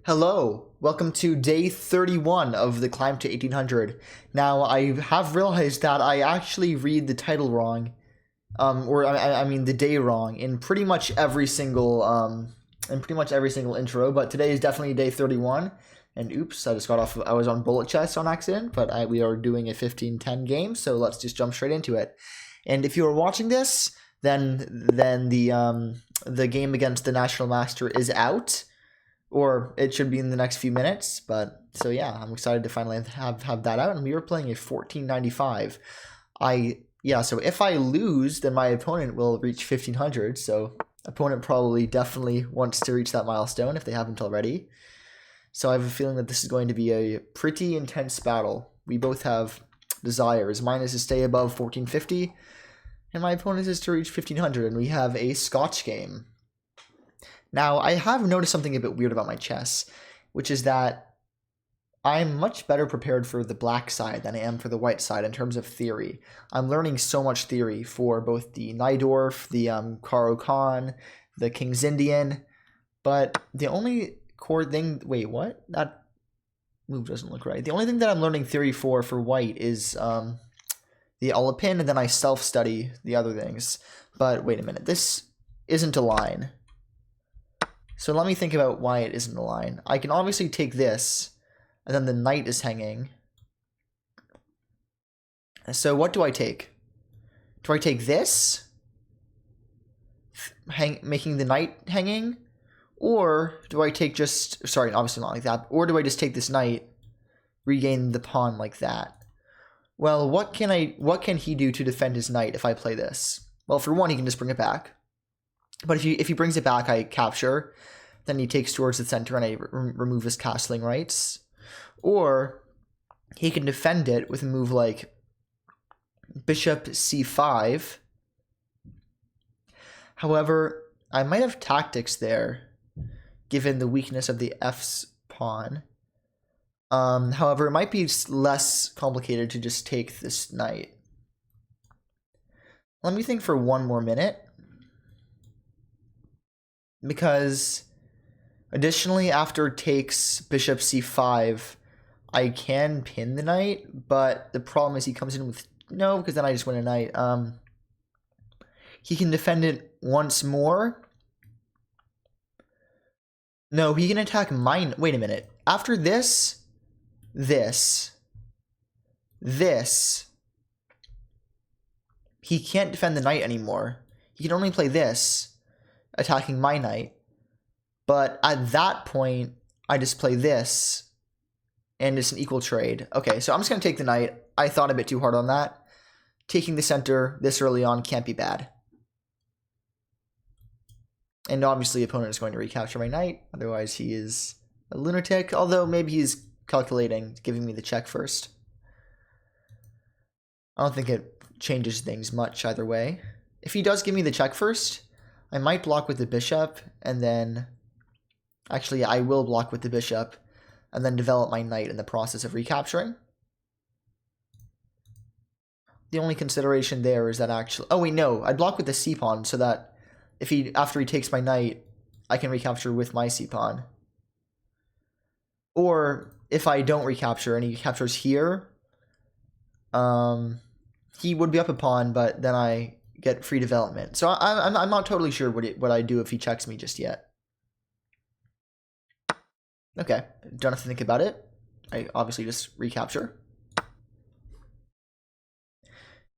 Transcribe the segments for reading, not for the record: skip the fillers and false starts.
Hello, welcome to day 31 of the climb to 1800. Now, I have realized that I actually read the title wrong, I mean the day wrong in pretty much every single intro. But today is definitely day 31. And oops, I just got off. I was on bullet chest on accident, but we are doing a 15-10 game, so let's just jump straight into it. And if you are watching this, then the game against the National Master is out. Or it should be in the next few minutes, but so yeah, I'm excited to finally have that out. And we were playing a 1495. So if I lose, then my opponent will reach 1500. So opponent probably definitely wants to reach that milestone if they haven't already. So I have a feeling that this is going to be a pretty intense battle. We both have desires. Mine is to stay above 1450, and my opponent is to reach 1500. And we have a Scotch game. Now, I have noticed something a bit weird about my chess, which is that I'm much better prepared for the black side than I am for the white side in terms of theory. I'm learning so much theory for both the Najdorf, the Karo Khan, the King's Indian, but the only core thing... Wait, what? That move doesn't look right. The only thing that I'm learning theory for white is the Alapin, and then I self-study the other things. But wait a minute, this isn't a line. So let me think about why it isn't a line. I can obviously take this, and then the knight is hanging. So what do I take? Do I take this, making the knight hanging? Or do I take just, sorry, obviously not like that, or do I just take this knight, regain the pawn like that? Well, what can he do to defend his knight if I play this? Well, for one, he can just bring it back. But if he brings it back, I capture. Then he takes towards the center and I remove his castling rights. Or he can defend it with a move like bishop c5. However, I might have tactics there, given the weakness of the f's pawn. However, it might be less complicated to just take this knight. Let me think for one more minute. Because additionally, after takes bishop c5, I can pin the knight, but the problem is he comes in with no, because then I just win a knight. He can defend it once more. No, he can attack mine. Wait a minute. After this, he can't defend the knight anymore. He can only play this, attacking my knight. But at that point, I just play this, and it's an equal trade. Okay, so I'm just going to take the knight. I thought a bit too hard on that. Taking the center this early on can't be bad. And obviously, opponent is going to recapture my knight. Otherwise, he is a lunatic. Although, maybe he's calculating, giving me the check first. I don't think it changes things much either way. If he does give me the check first, I might block with the bishop, and then... Actually, I will block with the bishop, and then develop my knight in the process of recapturing. The only consideration there is that actually... Oh, wait, no. I block with the c-pawn, so that after he takes my knight, I can recapture with my c-pawn. Or, if I don't recapture and he captures here, he would be up a pawn, but then I get free development. So I'm not totally sure what I do if he checks me just yet. Okay, don't have to think about it. I obviously just recapture.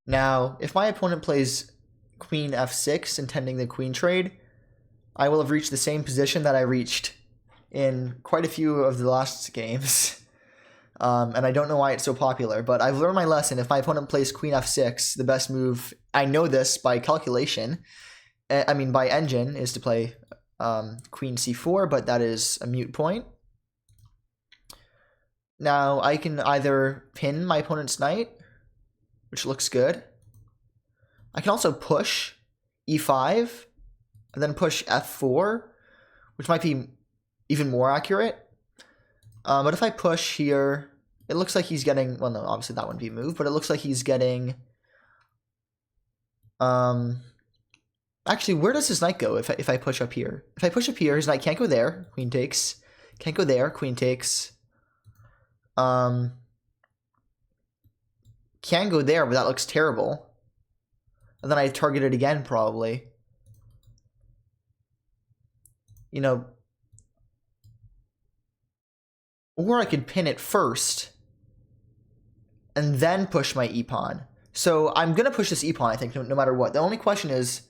Now, if my opponent plays queen f6, intending the queen trade, I will have reached the same position that I reached in quite a few of the last games. And I don't know why it's so popular, but I've learned my lesson. If my opponent plays queen f6, the best move, I know this by calculation, by engine, is to play queen c4, but that is a moot point. Now, I can either pin my opponent's knight, which looks good. I can also push e5, and then push f4, which might be even more accurate. But if I push here, it looks like he's getting... Well, no, obviously that wouldn't be a move, but it looks like he's getting... Actually, where does his knight go if I push up here? If I push up here, his knight can't go there. Queen takes... Can't go there. Queen takes. Can go there, but that looks terrible. And then I target it again, probably. You know. Or I could pin it first. And then push my e-pawn. So I'm going to push this e-pawn, I think, no matter what. The only question is,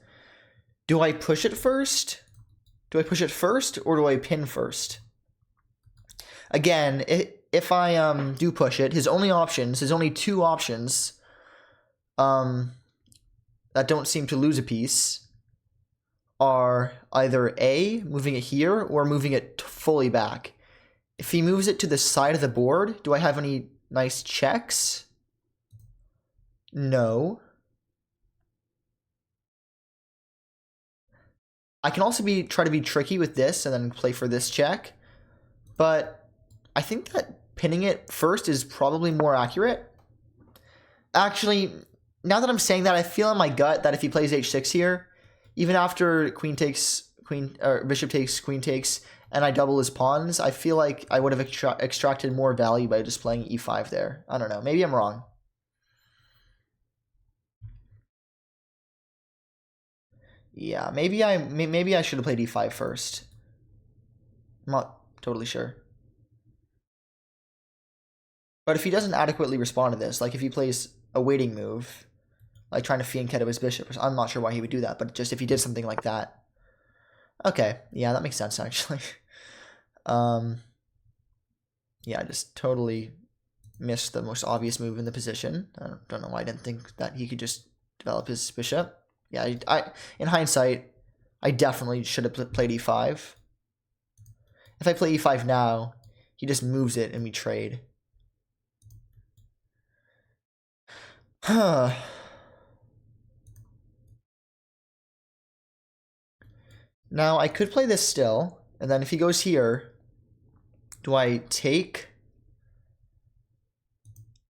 do I push it first? Do I push it first, or do I pin first? Again, if I do push it, his only two options that don't seem to lose a piece are either A, moving it here, or moving it fully back. If he moves it to the side of the board, do I have any nice checks? No. I can also try to be tricky with this and then play for this check, but I think that pinning it first is probably more accurate. Actually, now that I'm saying that, I feel in my gut that if he plays h6 here, even after queen takes, bishop takes, queen takes, and I double his pawns, I feel like I would have extracted more value by just playing e5 there. I don't know. Maybe I'm wrong. Yeah, maybe I should have played e5 first. I'm not totally sure. But if he doesn't adequately respond to this, like if he plays a waiting move, like trying to fianchetto his bishop, I'm not sure why he would do that, but just if he did something like that. Okay, yeah, that makes sense actually. Yeah, I just totally missed the most obvious move in the position. I don't know why I didn't think that he could just develop his bishop. Yeah, in hindsight, I definitely should have played e5. If I play e5 now, he just moves it and we trade. Huh. Now, I could play this still, and then if he goes here, do I take?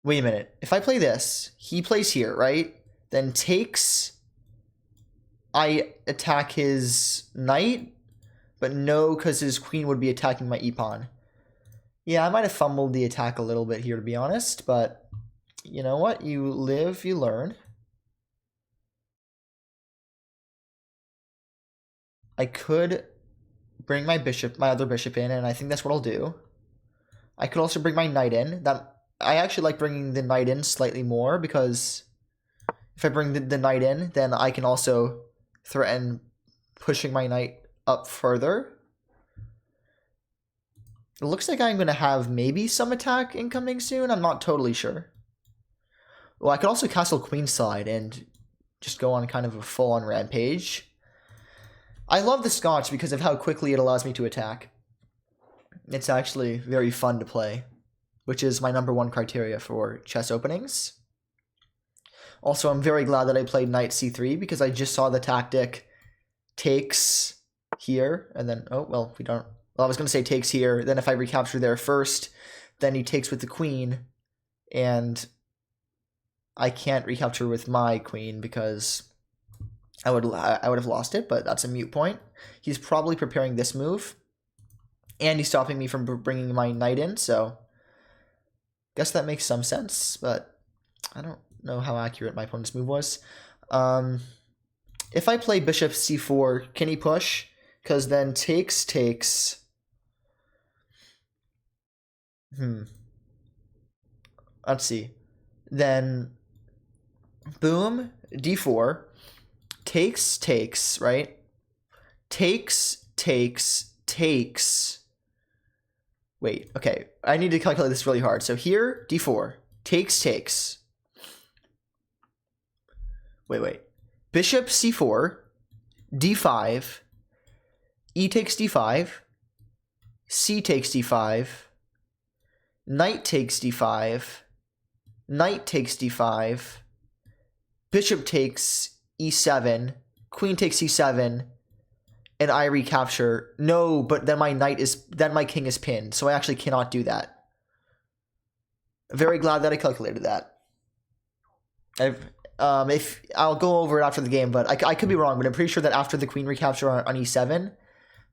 Wait a minute. If I play this, he plays here, right? Then takes... I attack his knight, but no, because his queen would be attacking my e-pawn. Yeah, I might have fumbled the attack a little bit here, to be honest, but you know what? You live, you learn. I could bring my other bishop in, and I think that's what I'll do. I could also bring my knight in. I actually like bringing the knight in slightly more, because if I bring the knight in, then I can also threaten pushing my knight up further. It looks like I'm going to have maybe some attack incoming soon. I'm not totally sure. Well, I could also castle queenside and just go on kind of a full-on rampage. I love the Scotch because of how quickly it allows me to attack. It's actually very fun to play, which is my #1 criteria for chess openings. Also, I'm very glad that I played knight c3 because I just saw the tactic takes here, and then, oh, well, we don't... Well, I was going to say takes here, then if I recapture there first, then he takes with the queen, and I can't recapture with my queen because I would have lost it, but that's a moot point. He's probably preparing this move, and he's stopping me from bringing my knight in, so guess that makes some sense, but I don't know how accurate my opponent's move was. If I play bishop c4, can he push? Because then takes. Let's see. Then boom, d4, takes, right? Takes. Wait, okay. I need to calculate this really hard. So here, d4, takes. Wait. Bishop c4, d5, e takes d5, c takes d5, knight takes d5, knight takes d5, bishop takes e7, queen takes e7, and I recapture. No, but then my king is pinned, so I actually cannot do that. Very glad that I calculated that. If I'll go over it after the game, but I could be wrong, but I'm pretty sure that after the queen recapture on e7,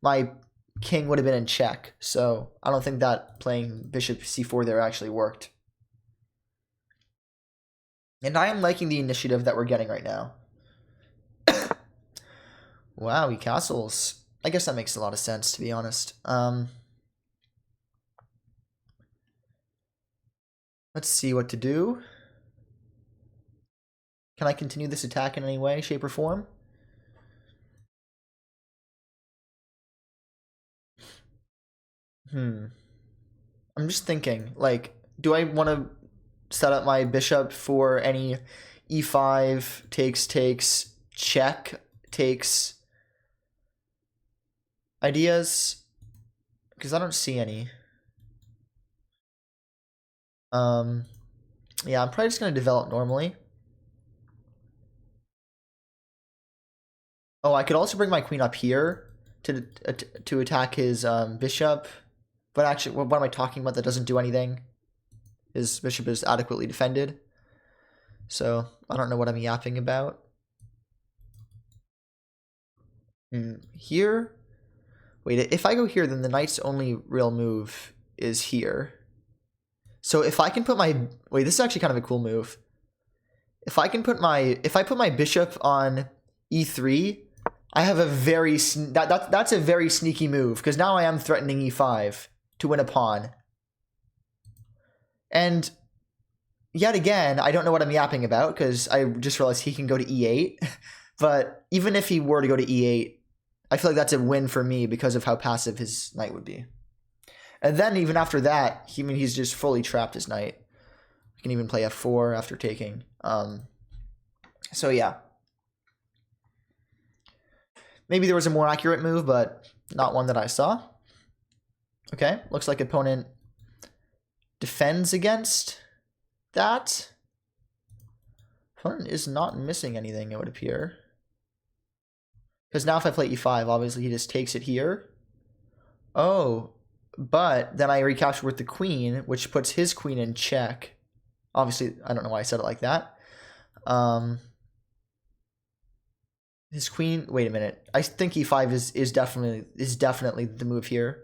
my king would have been in check. So I don't think that playing bishop c4 there actually worked. And I am liking the initiative that we're getting right now. Wow, he castles. I guess that makes a lot of sense, to be honest. Let's see what to do. Can I continue this attack in any way, shape, or form? I'm just thinking, like, do I want to set up my bishop for any e5 takes, check takes ideas? Because I don't see any. Yeah, I'm probably just going to develop normally. Oh, I could also bring my queen up here to attack his bishop. But actually, what am I talking about? That doesn't do anything. His bishop is adequately defended. So I don't know what I'm yapping about. Here? Wait, if I go here, then the knight's only real move is here. So if I can put my... Wait, this is actually kind of a cool move. If I put my bishop on e3, I have a very... That's a very sneaky move, because now I am threatening e5 to win a pawn. And yet again, I don't know what I'm yapping about, because I just realized he can go to e8. But even if he were to go to e8, I feel like that's a win for me because of how passive his knight would be. And then even after that, he's just fully trapped his knight. He can even play f4 after taking. So yeah. Maybe there was a more accurate move, but not one that I saw. Okay, looks like opponent defends against that. Opponent is not missing anything, it would appear. Because now if I play e5, obviously he just takes it here. Oh, but then I recapture with the queen, which puts his queen in check. Obviously, I don't know why I said it like that. His queen, wait a minute. I think e5 is definitely the move here.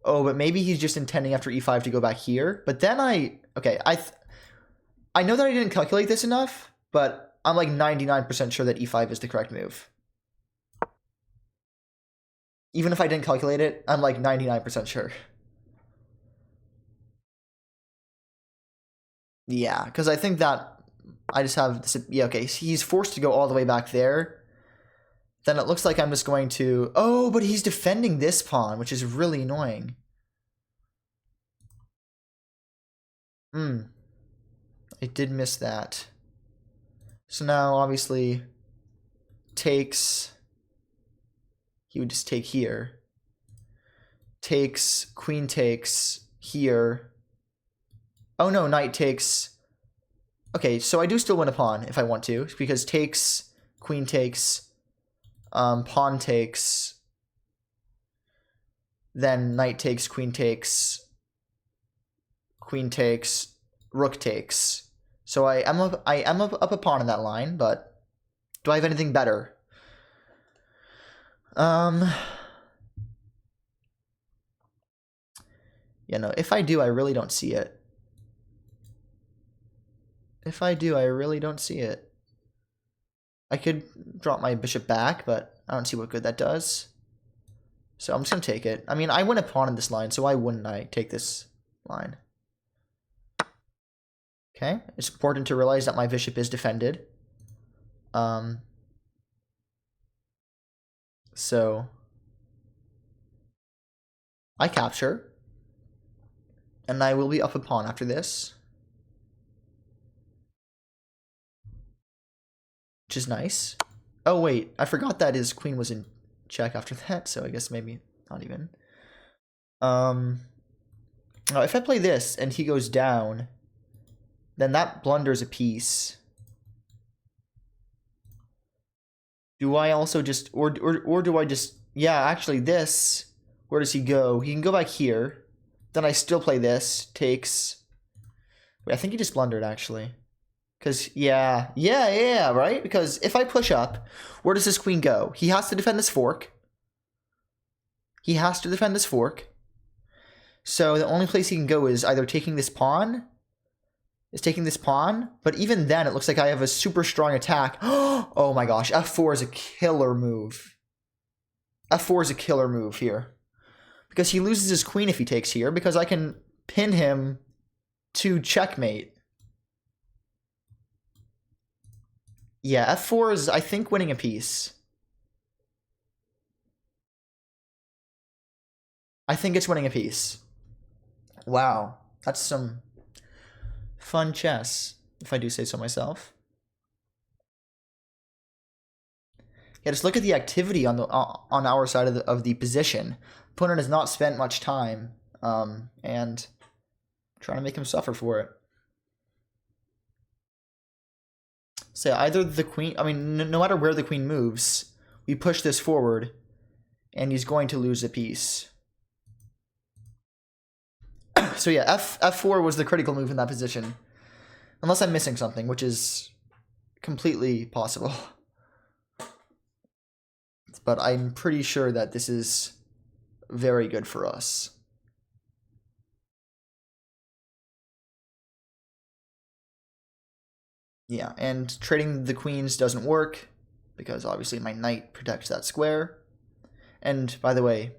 Oh, but maybe he's just intending after e5 to go back here. But then I know that I didn't calculate this enough, but I'm like 99% sure that e5 is the correct move. Even if I didn't calculate it, I'm like 99% sure. Yeah, because I think that I just have this, yeah, okay, he's forced to go all the way back there. Then it looks like I'm just going to, oh, but he's defending this pawn, which is really annoying. I did miss that. So now, obviously, takes, he would just take here. Takes, queen takes here. Oh no, knight takes. Okay, so I do still win a pawn if I want to, because takes, queen takes, pawn takes, then knight takes, queen takes, rook takes. So I am up a pawn in that line, but do I have anything better? Yeah, no, if I do, I really don't see it. If I do, I really don't see it. I could drop my bishop back, but I don't see what good that does. So I'm just going to take it. I mean, I win a pawn in this line, so why wouldn't I take this line? Okay, it's important to realize that my bishop is defended. So I capture. And I will be up a pawn after this. Which is nice. Oh, wait. I forgot that his queen was in check after that, so I guess maybe not even. Now, if I play this and he goes down, then that blunders a piece. Do I also just... Or do I just... Yeah, actually, this... Where does he go? He can go back here. Then I still play this. Takes... Wait, I think he just blundered, actually. Because, yeah, right? Because if I push up, where does this queen go? He has to defend this fork. he has to defend this fork. So the only place he can go is either taking this pawn, but even then it looks like I have a super strong attack. Oh my gosh, f4 is a killer move. f4 is a killer move here. Because he loses his queen if he takes here, because I can pin him to checkmate. Yeah, f4 is, I think, winning a piece. I think it's winning a piece. Wow, that's some fun chess, if I do say so myself. Yeah, just look at the activity on our side of the position. Opponent has not spent much time, and trying to make him suffer for it. So either the queen, I mean, no matter where the queen moves, we push this forward, and he's going to lose a piece. So yeah, f4 was the critical move in that position. Unless I'm missing something, which is completely possible. But I'm pretty sure that this is very good for us. Yeah, and trading the queens doesn't work, because obviously my knight protects that square. And by the way,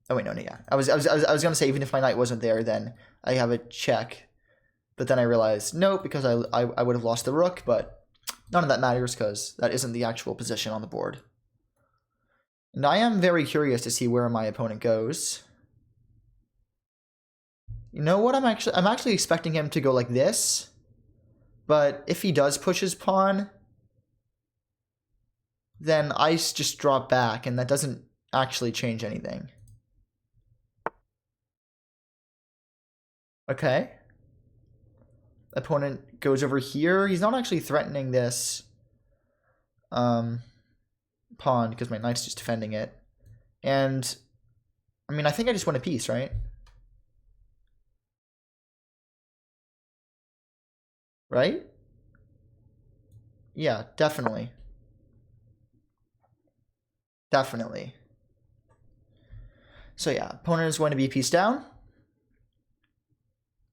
oh wait, no, yeah. I was gonna say even if my knight wasn't there, then I have a check. But then I realized, no, because I would have lost the rook, but none of that matters because that isn't the actual position on the board. And I am very curious to see where my opponent goes. You know what? I'm actually expecting him to go like this. But if he does push his pawn, then I just drop back, and that doesn't actually change anything. Okay. Opponent goes over here. He's not actually threatening this pawn because my knight's just defending it. And, I mean, I think I just won a piece, right? Right? Yeah, definitely. Definitely. So yeah, opponent is going to be a piece down,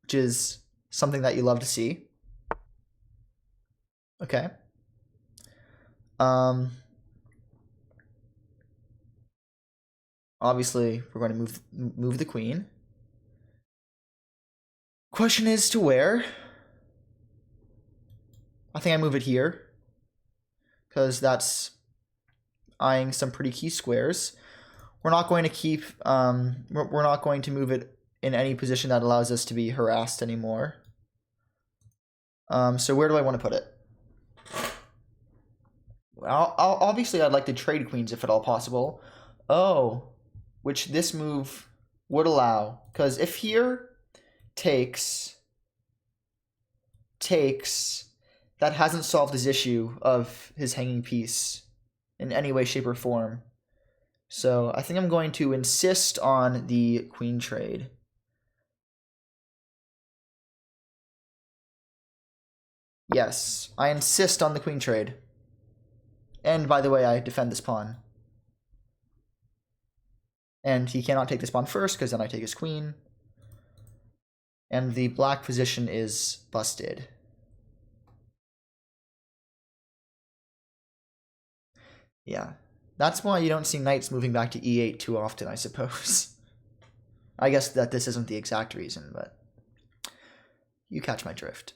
which is something that you love to see. Okay. Obviously, we're going to move the queen. Question is to where? I think I move it here, because that's eyeing some pretty key squares. We're not going to keep, we're not going to move it in any position that allows us to be harassed anymore. So where do I want to put it? Well, obviously I'd like to trade queens if at all possible. Oh, which this move would allow, because if here takes, that hasn't solved his issue of his hanging piece in any way, shape, or form. So I think I'm going to insist on the queen trade. Yes, I insist on the queen trade. And by the way, I defend this pawn. And he cannot take this pawn first, because then I take his queen. And the black position is busted. Yeah, that's why you don't see knights moving back to e8 too often, I suppose. I guess that this isn't the exact reason, but you catch my drift.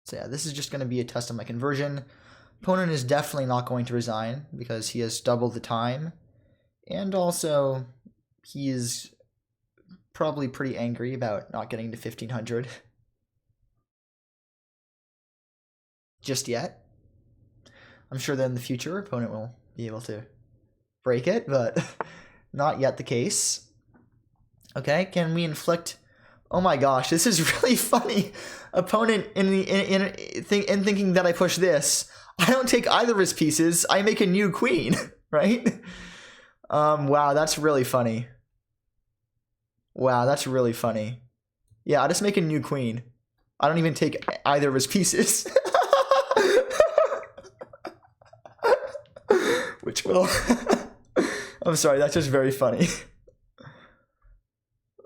So yeah, this is just going to be a test of my conversion. Opponent is definitely not going to resign because he has doubled the time. And also, he is probably pretty angry about not getting to 1500 just yet. I'm sure that in the future, opponent will be able to break it, but not yet the case. Okay, can we inflict... Oh my gosh, this is really funny. Opponent in thinking that I push this, I don't take either of his pieces. I make a new queen, right? Wow, that's really funny. Wow, that's really funny. Yeah, I just make a new queen. I don't even take either of his pieces. Well, I'm sorry, that's just very funny.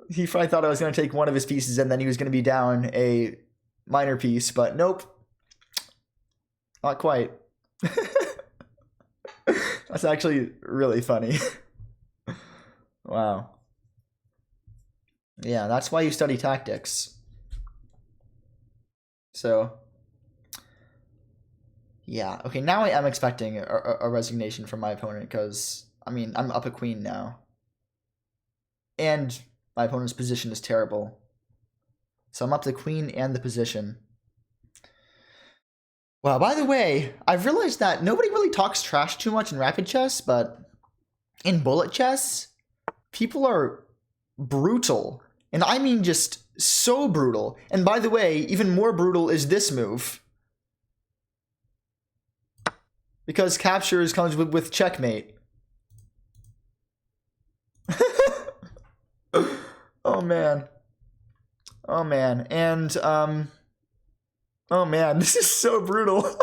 He probably thought I was going to take one of his pieces and then he was going to be down a minor piece, but nope. Not quite. That's actually really funny. Wow. Yeah, that's why you study tactics. So, yeah. Okay, now I am expecting a resignation from my opponent because, I mean, I'm up a queen now. And my opponent's position is terrible. So I'm up the queen and the position. Well, by the way, I've realized that nobody really talks trash too much in rapid chess, but in bullet chess, people are brutal. And I mean just so brutal. And by the way, even more brutal is this move. Because captures comes with checkmate. Oh man. Oh man. And oh man, this is so brutal.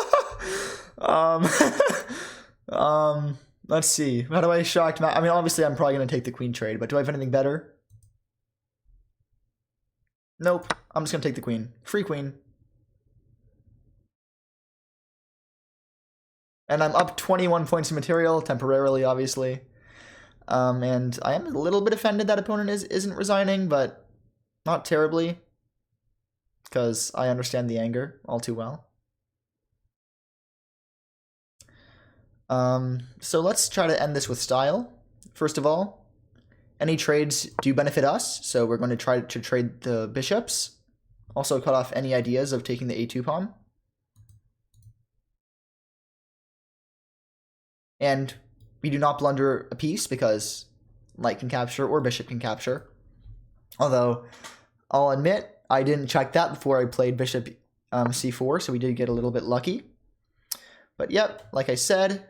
Let's see. How do I shock? I mean, obviously, I'm probably gonna take the queen trade, but do I have anything better? Nope. I'm just gonna take the queen. Free queen. And I'm up 21 points of material temporarily, obviously. And I am a little bit offended that opponent isn't resigning, but not terribly, because I understand the anger all too well. So let's try to end this with style. First of all, any trades do benefit us, so we're going to try to trade the bishops. Also cut off any ideas of taking the a2 pawn. And we do not blunder a piece because knight can capture or bishop can capture. Although, I'll admit, I didn't check that before I played bishop c4, so we did get a little bit lucky. But yep, like I said,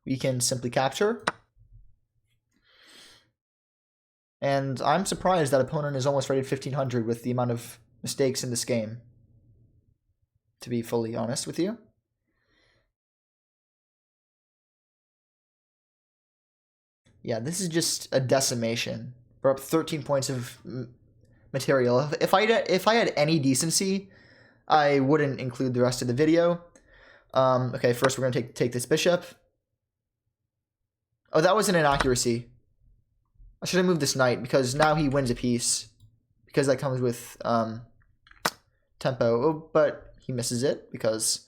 we can simply capture. And I'm surprised that opponent is almost rated 1500 with the amount of mistakes in this game, to be fully honest with you. Yeah, this is just a decimation. We're up 13 points of material. If I had any decency, I wouldn't include the rest of the video. Okay, first we're going to take this bishop. Oh, that was an inaccuracy. I should have moved this knight because now he wins a piece. Because that comes with tempo. Oh, but he misses it because,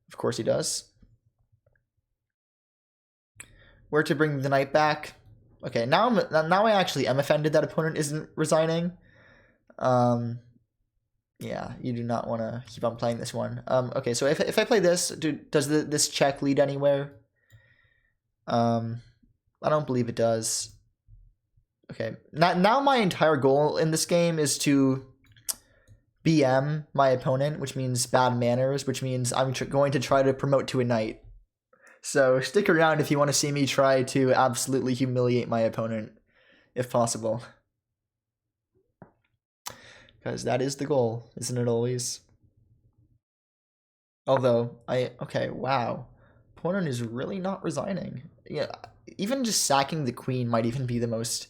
of course, he does. Where to bring the knight back? Okay, now I actually am offended that opponent isn't resigning. Yeah, you do not want to keep on playing this one. Okay, so if I play this, does this check lead anywhere? I don't believe it does. Okay, now my entire goal in this game is to BM my opponent, which means bad manners, which means I'm going to try to promote to a knight. So stick around if you want to see me try to absolutely humiliate my opponent, if possible. Because that is the goal, isn't it always? Although, okay, wow. Opponent is really not resigning. Yeah, even just sacking the queen might even be the most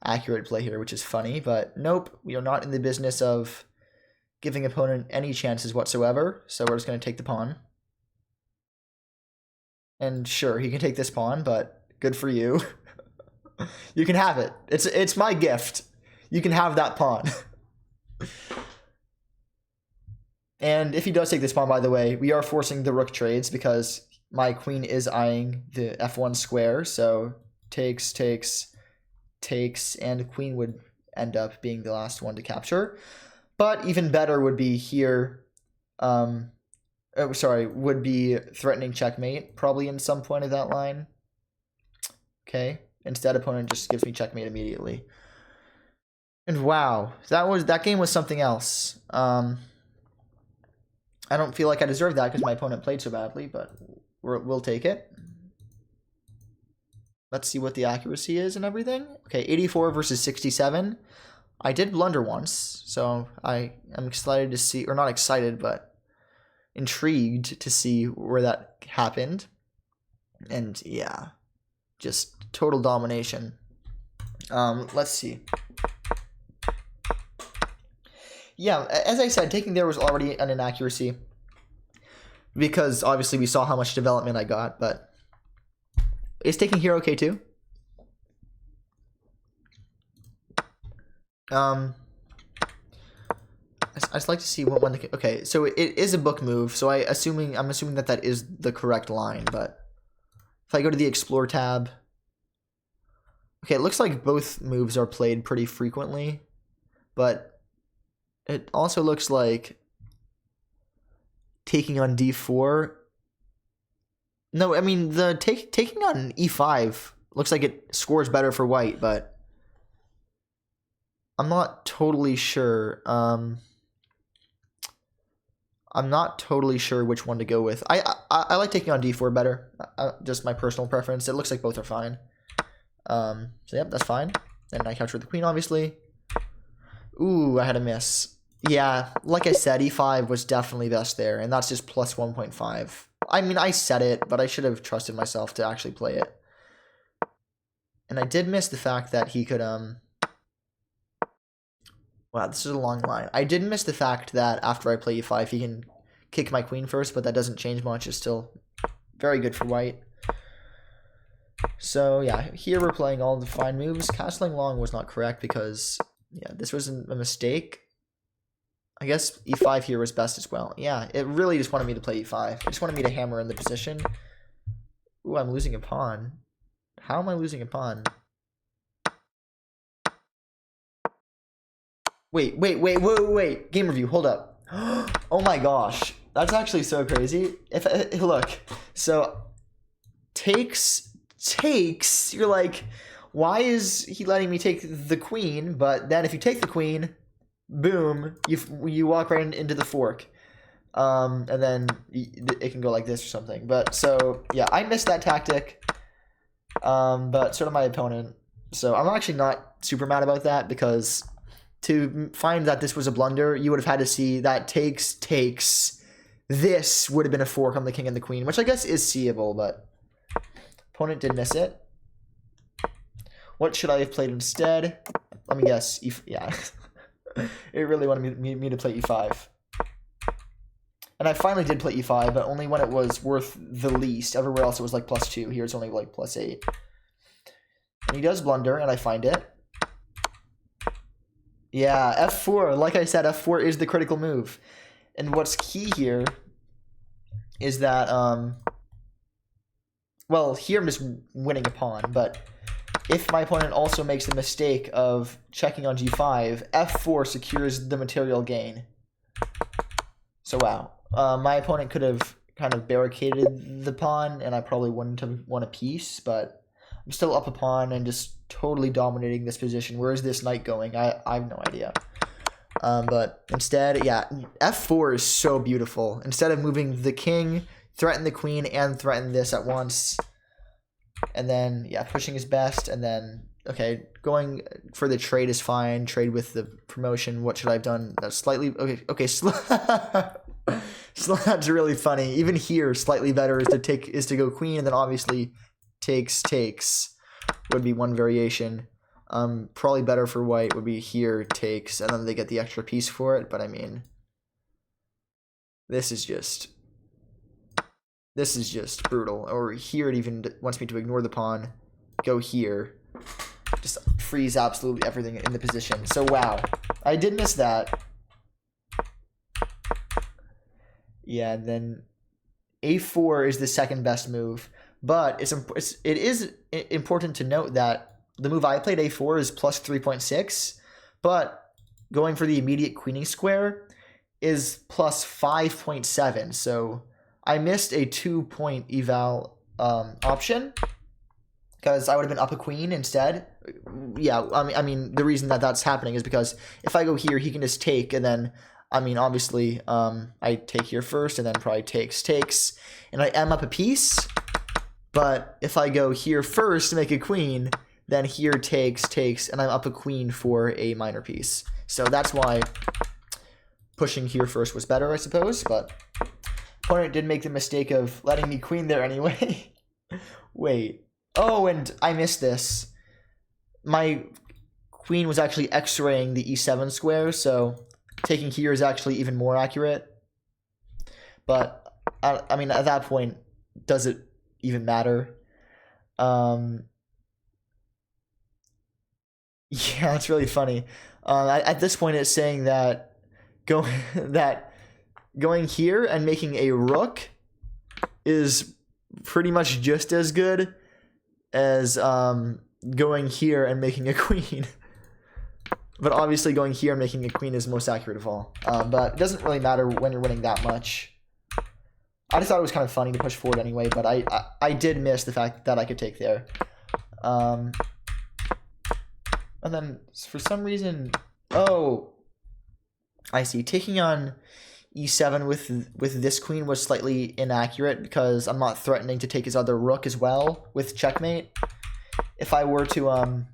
accurate play here, which is funny, but nope, we are not in the business of giving opponent any chances whatsoever, so we're just going to take the pawn. And sure, he can take this pawn, but good for you. You can have it. It's my gift. You can have that pawn. And if he does take this pawn, by the way, we are forcing the rook trades because my queen is eyeing the f1 square, so takes, and queen would end up being the last one to capture. But even better would be here, would be threatening checkmate, probably in some point of that line. Okay, instead opponent just gives me checkmate immediately. And wow, that game was something else. I don't feel like I deserve that because my opponent played so badly, but we'll take it. Let's see what the accuracy is and everything. Okay, 84 versus 67. I did blunder once, so I am excited to see, or not excited, but intrigued to see where that happened. And yeah, just total domination. Let's see. Yeah, as I said, taking there was already an inaccuracy because obviously we saw how much development I got, but is taking here okay too? I just like to see what one. Okay, so it is a book move, so I'm assuming that that is the correct line. But if I go to the Explore tab, okay, it looks like both moves are played pretty frequently, but it also looks like taking on d4. No, I mean the taking on e5 looks like it scores better for white, but I'm not totally sure. I'm not totally sure which one to go with. I like taking on d4 better. Just my personal preference. It looks like both are fine. So yep, that's fine. And I captured the queen, obviously. Ooh, I had a miss. Yeah, like I said, e5 was definitely best there, and that's just plus 1.5. I mean, I said it, but I should have trusted myself to actually play it. And I did miss the fact that he could, wow, this is a long line. I did miss the fact that after I play e5, he can kick my queen first, but that doesn't change much. It's still very good for white. So, yeah, here we're playing all the fine moves. Castling long was not correct because, yeah, this was a mistake. I guess e5 here was best as well. Yeah, it really just wanted me to play e5. It just wanted me to hammer in the position. Ooh, I'm losing a pawn. How am I losing a pawn? Wait. Game review, hold up. Oh my gosh. That's actually so crazy. Look, so takes, you're like, why is he letting me take the queen? But then if you take the queen, boom, you walk right into the fork. And then it can go like this or something. But so, yeah, I missed that tactic. But so did my opponent. So I'm actually not super mad about that because to find that this was a blunder, you would have had to see that takes. This would have been a fork on the king and the queen, which I guess is seeable, but opponent did miss it. What should I have played instead? Let me guess. Yeah. It really wanted me to play e5. And I finally did play e5, but only when it was worth the least. Everywhere else it was like +2. Here it's only like +8. And he does blunder, and I find it. Yeah, f4. Like I said, f4 is the critical move. And what's key here is that, well, here I'm just winning a pawn, but if my opponent also makes the mistake of checking on g5, f4 secures the material gain. So wow. My opponent could have kind of barricaded the pawn, and I probably wouldn't have won a piece, but I'm still up a pawn and just totally dominating this position. Where is this knight going? I have no idea. But instead, yeah, f4 is so beautiful. Instead of moving the king, threaten the queen, and threaten this at once. And then, yeah, pushing is best. And then, okay, going for the trade is fine. Trade with the promotion. What should I have done? Slightly, okay, that's really funny. Even here, slightly better is to go queen, and then obviously takes would be one variation. Probably better for white would be here takes, and then they get the extra piece for it. But I mean, this is just brutal. Or here it even wants me to ignore the pawn, go here, just freeze absolutely everything in the position. So wow, I did miss that. Yeah, and then a4 is the second best move, but it is important to note that the move I played, a4, is plus 3.6, but going for the immediate queening square is plus 5.7. So I missed a 2-point eval option because I would have been up a queen instead. Yeah, I mean the reason that that's happening is because if I go here, he can just take, and then I mean obviously I take here first, and then probably takes, and I am up a piece. But if I go here first to make a queen, then here takes, and I'm up a queen for a minor piece. So that's why pushing here first was better, I suppose. But opponent did make the mistake of letting me queen there anyway. Wait. Oh, and I missed this. My queen was actually x-raying the e7 square, so taking here is actually even more accurate. But, I mean, at that point, does it even matter? Yeah, it's really funny. At this point, it's saying that going here and making a rook is pretty much just as good as going here and making a queen. But obviously going here and making a queen is most accurate of all. But it doesn't really matter when you're winning that much. I just thought it was kind of funny to push forward anyway, but I did miss the fact that I could take there. And then for some reason, oh, I see. Taking on e7 with this queen was slightly inaccurate because I'm not threatening to take his other rook as well with checkmate. If I were to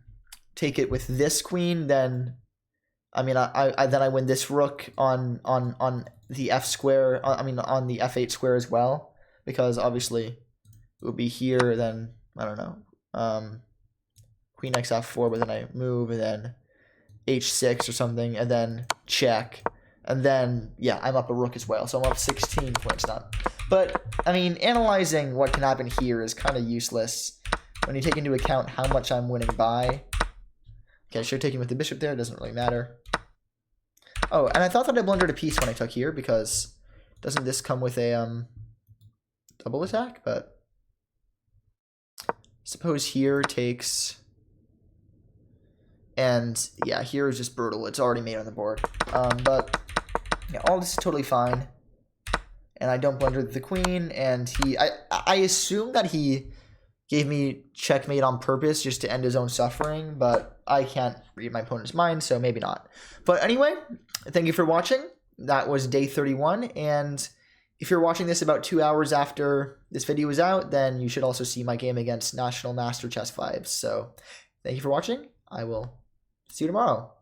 take it with this queen, then I mean I win this rook on the f square. I mean on the f8 square as well, because obviously it would be here. Then I don't know, queen x f4, but then I move and then h6 or something, and then check. And then, yeah, I'm up a rook as well. So I'm up 16 points now. But, I mean, analyzing what can happen here is kind of useless when you take into account how much I'm winning by. Okay, I should have taken with the bishop there. It doesn't really matter. Oh, and I thought that I blundered a piece when I took here, because doesn't this come with a double attack? But suppose here takes... And, yeah, here is just brutal. It's already made on the board. But... yeah, all this is totally fine, and I don't blunder the queen, and I assume that he gave me checkmate on purpose just to end his own suffering, but I can't read my opponent's mind, so maybe not. But anyway, thank you for watching. That was day 31, and if you're watching this about 2 hours after this video is out, then you should also see my game against National Master Chess Vibes. So thank you for watching. I will see you tomorrow.